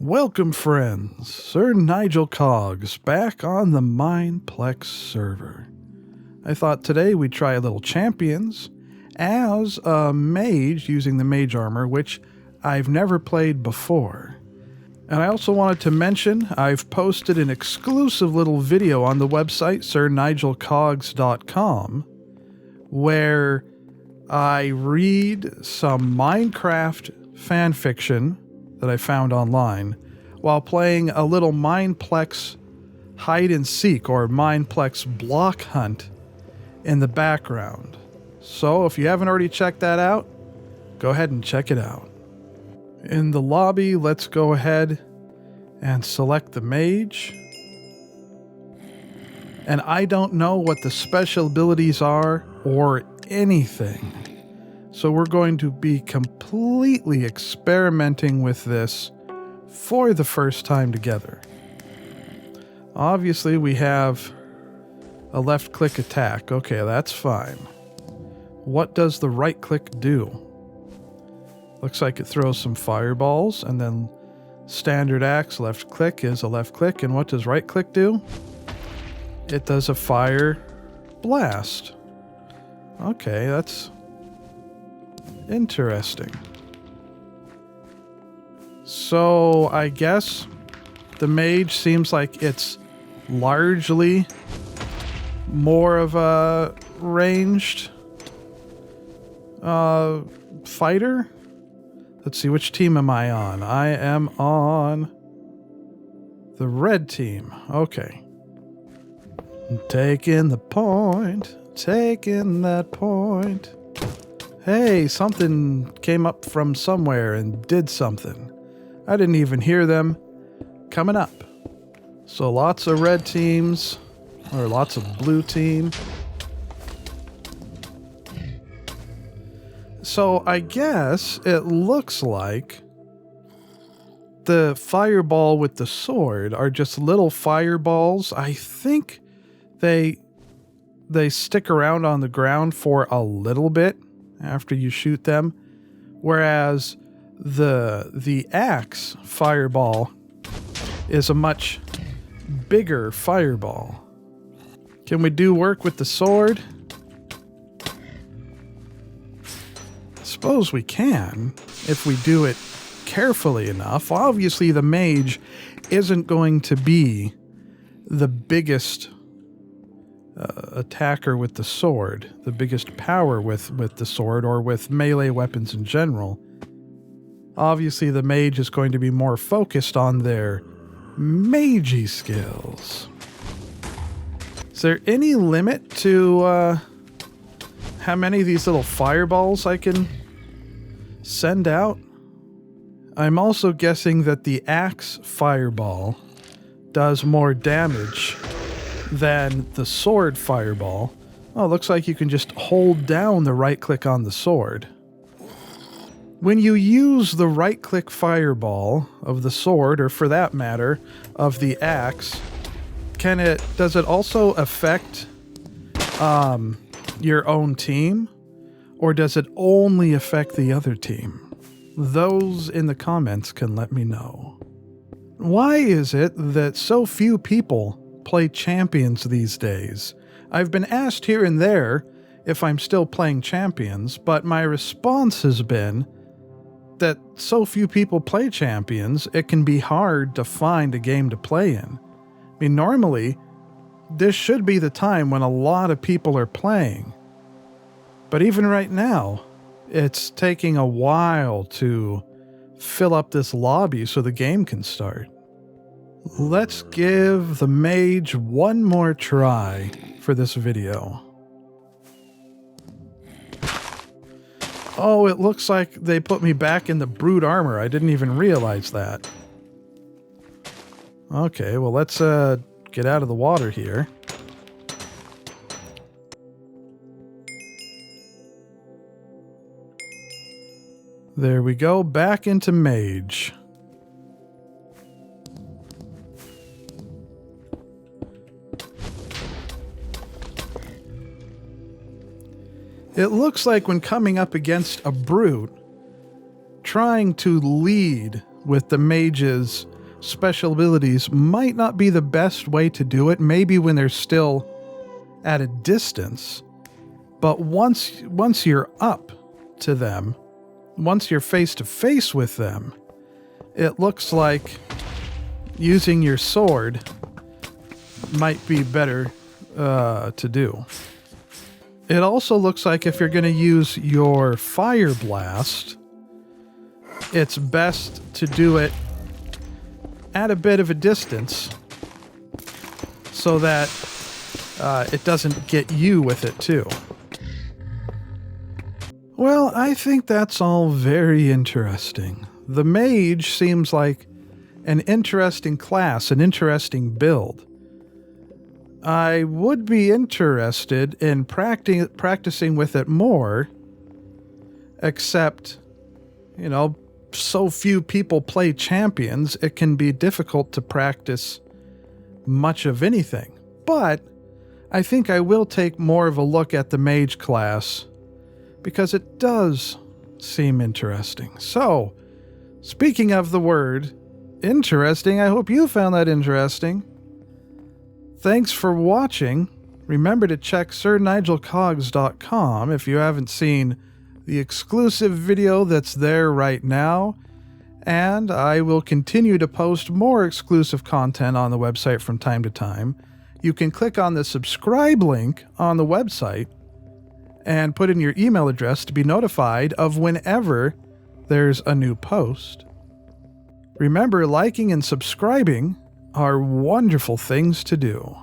Welcome, friends. Sir Nigel Cogs back on the Mineplex server. I thought today we'd try a little Champions as a mage using the mage armor, which I've never played before. And I also wanted to mention I've posted an exclusive little video on the website sirnigelcogs.com where I read some Minecraft fanfiction that I found online while playing a little Mineplex hide and seek or Mineplex block hunt in the background. So if you haven't already checked that out, go ahead and check it out. In the lobby, let's go ahead and select the mage. And I don't know what the special abilities are or anything. So we're going to be completely experimenting with this for the first time together. Obviously, we have a left-click attack. Okay, that's fine. What does the right-click do? Looks like it throws some fireballs, and then standard axe left-click is a left-click. And what does right-click do? It does a fire blast. Okay, that's interesting. So I guess the mage seems like it's largely more of a ranged fighter. Let's see, which team am I on? I am on the red team. Okay. Taking the point. Taking that point. Hey, something came up from somewhere and did something. I didn't even hear them coming up. So lots of red teams, or lots of blue team. So I guess it looks like the fireball with the sword are just little fireballs. I think they stick around on the ground for a little bit after you shoot them, whereas the axe fireball is a much bigger fireball. Can we do work with the sword? Suppose we can, if we do it carefully enough. Obviously, the mage isn't going to be the biggest attacker with the sword, the biggest power with the sword or with melee weapons in general. Obviously, the mage is going to be more focused on their magey skills. Is there any limit to how many of these little fireballs I can send out? I'm also guessing that the axe fireball does more damage than the sword fireball. Oh, it looks like you can just hold down the right click on the sword. When you use the right click fireball of the sword, or for that matter, of the axe, does it also affect your own team? Or does it only affect the other team? Those in the comments can let me know. Why is it that so few people play Champions these days? I've been asked here and there if I'm still playing Champions, but my response has been that so few people play Champions, it can be hard to find a game to play in. I mean, normally, this should be the time when a lot of people are playing. But even right now, it's taking a while to fill up this lobby so the game can start. Let's give the mage one more try for this video. Oh, it looks like they put me back in the brute armor. I didn't even realize that. Okay, well, let's get out of the water here. There we go, back into mage. It looks like when coming up against a brute, trying to lead with the mage's special abilities might not be the best way to do it, maybe when they're still at a distance. But once you're up to them, once you're face to face with them, it looks like using your sword might be better to do. It also looks like if you're going to use your fire blast, it's best to do it at a bit of a distance so that it doesn't get you with it too. Well, I think that's all very interesting. The mage seems like an interesting class, an interesting build. I would be interested in practicing with it more, except, so few people play champions, it can be difficult to practice much of anything. But I think I will take more of a look at the mage class, because it does seem interesting. So, speaking of the word interesting, I hope you found that interesting. Thanks for watching. Remember to check SirNigelCogs.com if you haven't seen the exclusive video that's there right now. And I will continue to post more exclusive content on the website from time to time. You can click on the subscribe link on the website and put in your email address to be notified of whenever there's a new post. Remember, liking and subscribing are wonderful things to do.